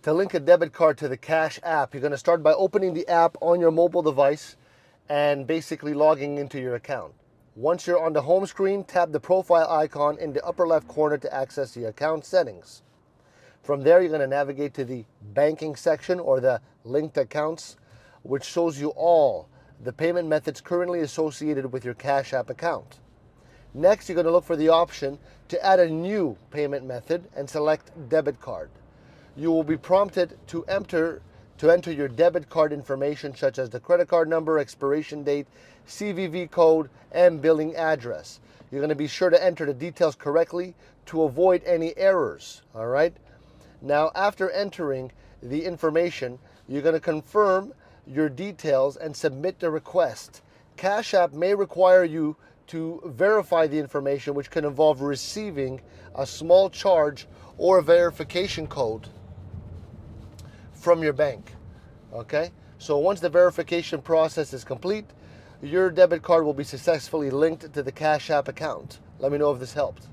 To link a debit card to the Cash app, you're going to start by opening the app on your mobile device and basically logging into your account. Once you're on the home screen, tap the profile icon in the upper left corner to access the account settings. From there, you're going to navigate to the banking section or the linked accounts, which shows you all the payment methods currently associated with your Cash App account. Next, you're going to look for the option to add a new payment method and select Debit Card. You will be prompted to enter your debit card information such as the credit card number, expiration date, CVV code, and billing address. You're going to be sure to enter the details correctly to avoid any errors, all right? Now, after entering the information, you're going to confirm your details and submit the request. Cash App may require you to verify the information, which can involve receiving a small charge or a verification code from your bank. Okay? So once the verification process is complete, your debit card will be successfully linked to the Cash App account. Let me know if this helped.